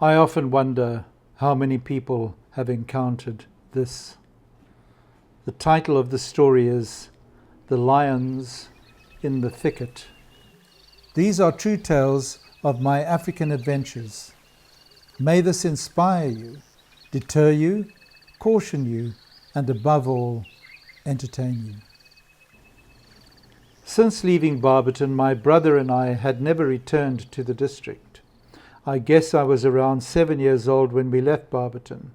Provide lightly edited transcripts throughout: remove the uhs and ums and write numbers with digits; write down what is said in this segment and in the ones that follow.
I often wonder how many people have encountered this. The title of the story is The Lions in the Thicket. These are true tales of my African adventures. May this inspire you, deter you, caution you, and above all, entertain you. Since leaving Barberton, my brother and I had never returned to the district. I guess I was around 7 years old when we left Barberton.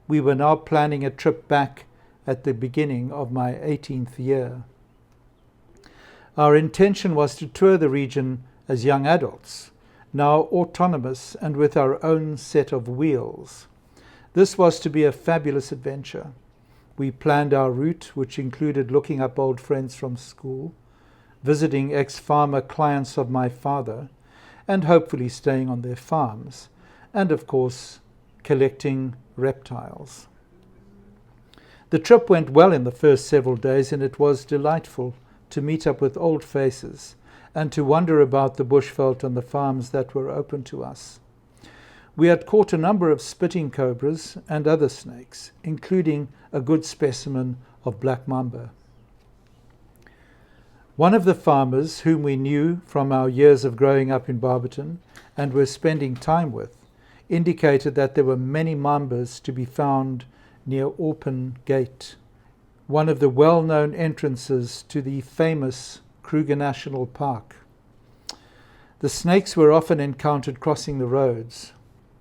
We were now planning a trip back at the beginning of my 18th year. Our intention was to tour the region as young adults, now autonomous and with our own set of wheels. This was to be a fabulous adventure. We planned our route, which included looking up old friends from school, visiting ex-farmer clients of my father, and hopefully staying on their farms, and of course, collecting reptiles. The trip went well in the first several days, and it was delightful to meet up with old faces and to wander about the bushveld on the farms that were open to us. We had caught a number of spitting cobras and other snakes, including a good specimen of black mamba. One of the farmers, whom we knew from our years of growing up in Barberton and were spending time with, indicated that there were many mambas to be found near Open Gate, one of the well-known entrances to the famous Kruger National Park. The snakes were often encountered crossing the roads.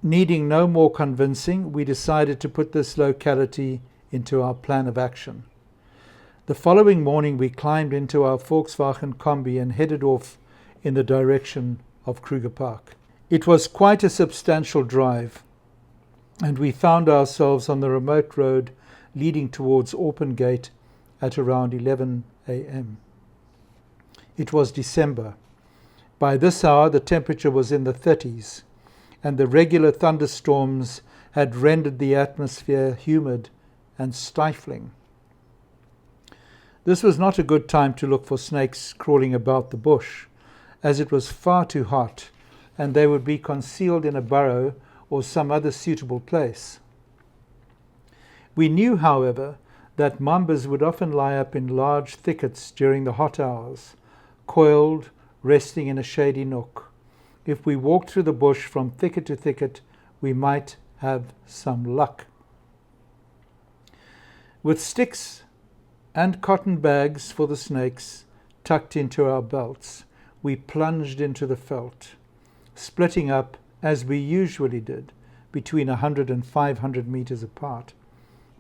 Needing no more convincing, we decided to put this locality into our plan of action. The following morning we climbed into our Volkswagen Kombi and headed off in the direction of Kruger Park. It was quite a substantial drive, and we found ourselves on the remote road leading towards Open Gate at around 11 a.m. It was December. By this hour the temperature was in the 30s, and the regular thunderstorms had rendered the atmosphere humid and stifling. This was not a good time to look for snakes crawling about the bush, as it was far too hot, and they would be concealed in a burrow or some other suitable place. We knew, however, that mambas would often lie up in large thickets during the hot hours, coiled, resting in a shady nook. If we walked through the bush from thicket to thicket, we might have some luck. With sticks and cotton bags for the snakes tucked into our belts, we plunged into the veld, splitting up, as we usually did, between 100 and 500 meters apart,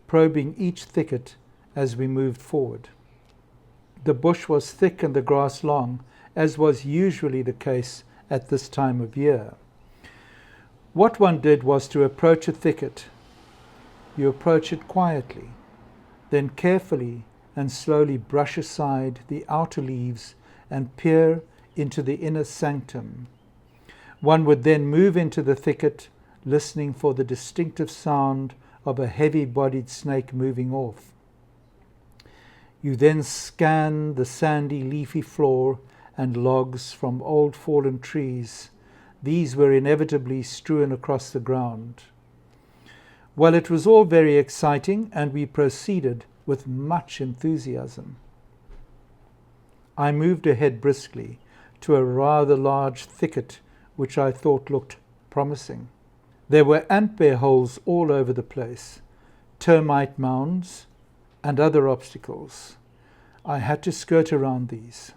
probing each thicket as we moved forward. The bush was thick and the grass long, as was usually the case at this time of year. What one did was to approach a thicket. You approach it quietly, then carefully and slowly brush aside the outer leaves and peer into the inner sanctum. One would then move into the thicket, listening for the distinctive sound of a heavy-bodied snake moving off. You then scan the sandy, leafy floor and logs from old fallen trees. These were inevitably strewn across the ground. Well, it was all very exciting, and we proceeded with much enthusiasm. I moved ahead briskly to a rather large thicket which I thought looked promising. There were ant-bear holes all over the place, termite mounds, and other obstacles. I had to skirt around these.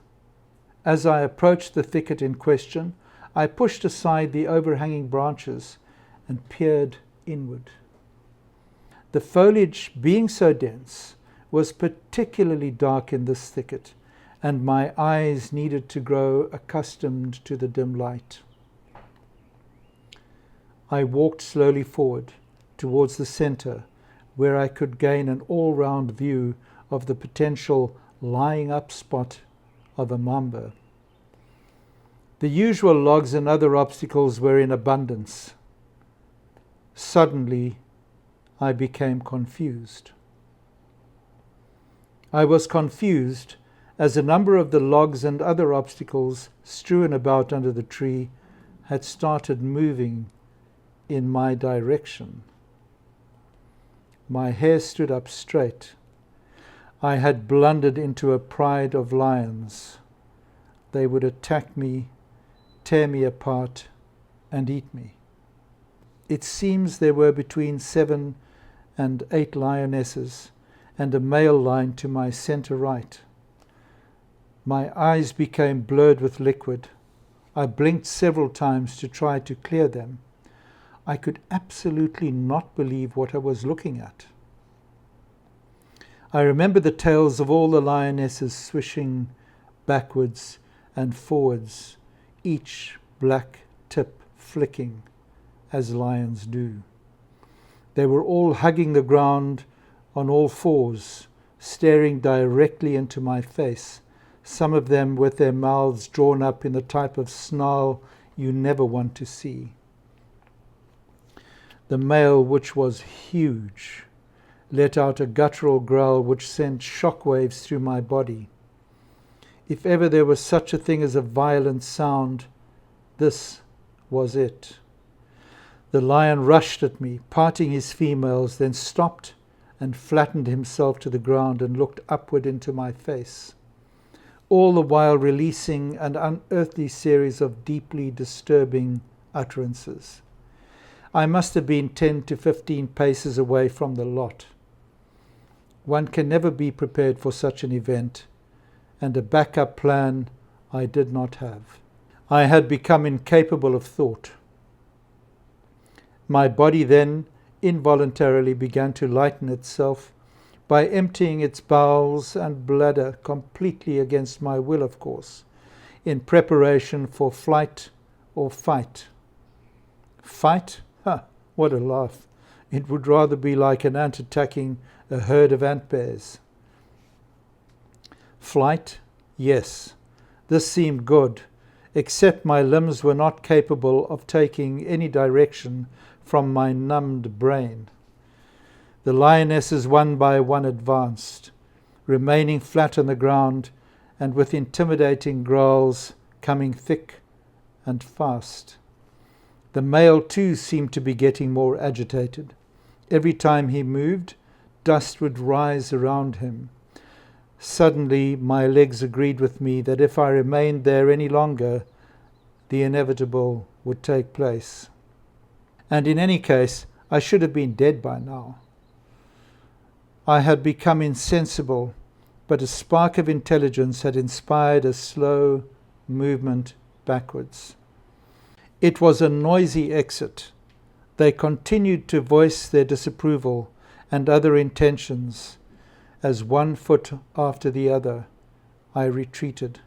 As I approached the thicket in question, I pushed aside the overhanging branches and peered inward. The foliage, being so dense, was particularly dark in this thicket, and my eyes needed to grow accustomed to the dim light. I walked slowly forward towards the center, where I could gain an all-round view of the potential lying-up spot of a mamba. The usual logs and other obstacles were in abundance. Suddenly, I became confused. I was confused as a number of the logs and other obstacles strewn about under the tree had started moving in my direction. My hair stood up straight. I had blundered into a pride of lions. They would attack me, tear me apart, and eat me. It seems there were between 7 and 8 lionesses, and a male lion to my center right. My eyes became blurred with liquid. I blinked several times to try to clear them. I could absolutely not believe what I was looking at. I remember the tails of all the lionesses swishing backwards and forwards, each black tip flicking, as lions do. They were all hugging the ground on all fours, staring directly into my face, some of them with their mouths drawn up in the type of snarl you never want to see. The male, which was huge, let out a guttural growl which sent shockwaves through my body. If ever there was such a thing as a violent sound, this was it. The lion rushed at me, parting his females, then stopped and flattened himself to the ground and looked upward into my face, all the while releasing an unearthly series of deeply disturbing utterances. I must have been 10 to 15 paces away from the lot. One can never be prepared for such an event, and a backup plan I did not have. I had become incapable of thought. My body then involuntarily began to lighten itself by emptying its bowels and bladder completely against my will, of course, in preparation for flight or fight. Fight? What a laugh. It would rather be like an ant attacking a herd of ant bears. Flight? Yes. This seemed good, except my limbs were not capable of taking any direction from my numbed brain. The lionesses one by one advanced, remaining flat on the ground and with intimidating growls coming thick and fast. The male too seemed to be getting more agitated. Every time he moved, dust would rise around him. Suddenly my legs agreed with me that if I remained there any longer, the inevitable would take place. And in any case, I should have been dead by now. I had become insensible, but a spark of intelligence had inspired a slow movement backwards. It was a noisy exit. They continued to voice their disapproval and other intentions. As one foot after the other, I retreated.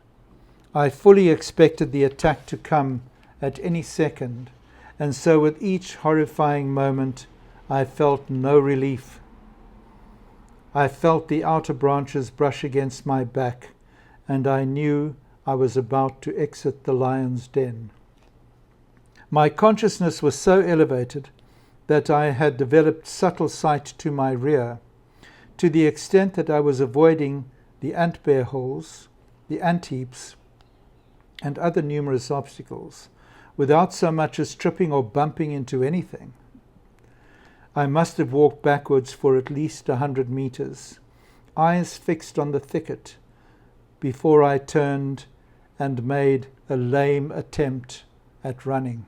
I fully expected the attack to come at any second, and so with each horrifying moment, I felt no relief. I felt the outer branches brush against my back, and I knew I was about to exit the lion's den. My consciousness was so elevated that I had developed subtle sight to my rear, to the extent that I was avoiding the ant bear holes, the ant heaps, and other numerous obstacles, without so much as tripping or bumping into anything. I must have walked backwards for at least 100 meters, eyes fixed on the thicket, before I turned and made a lame attempt at running.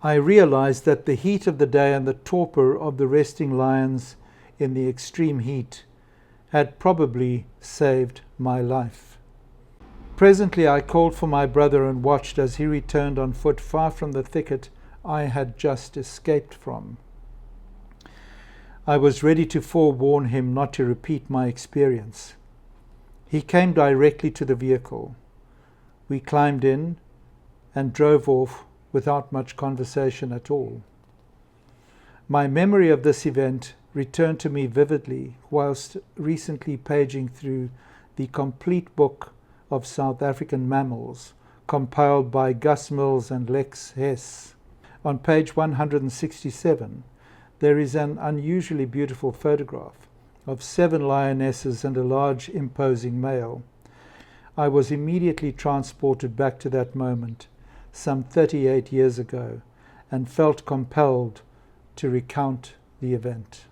I realized that the heat of the day and the torpor of the resting lions in the extreme heat had probably saved my life. Presently I called for my brother and watched as he returned on foot far from the thicket I had just escaped from. I was ready to forewarn him not to repeat my experience. He came directly to the vehicle. We climbed in and drove off without much conversation at all. My memory of this event returned to me vividly whilst recently paging through the complete book of South African mammals compiled by Gus Mills and Lex Hess. On page 167, there is an unusually beautiful photograph of 7 lionesses and a large imposing male. I was immediately transported back to that moment, some 38 years ago, and felt compelled to recount the event.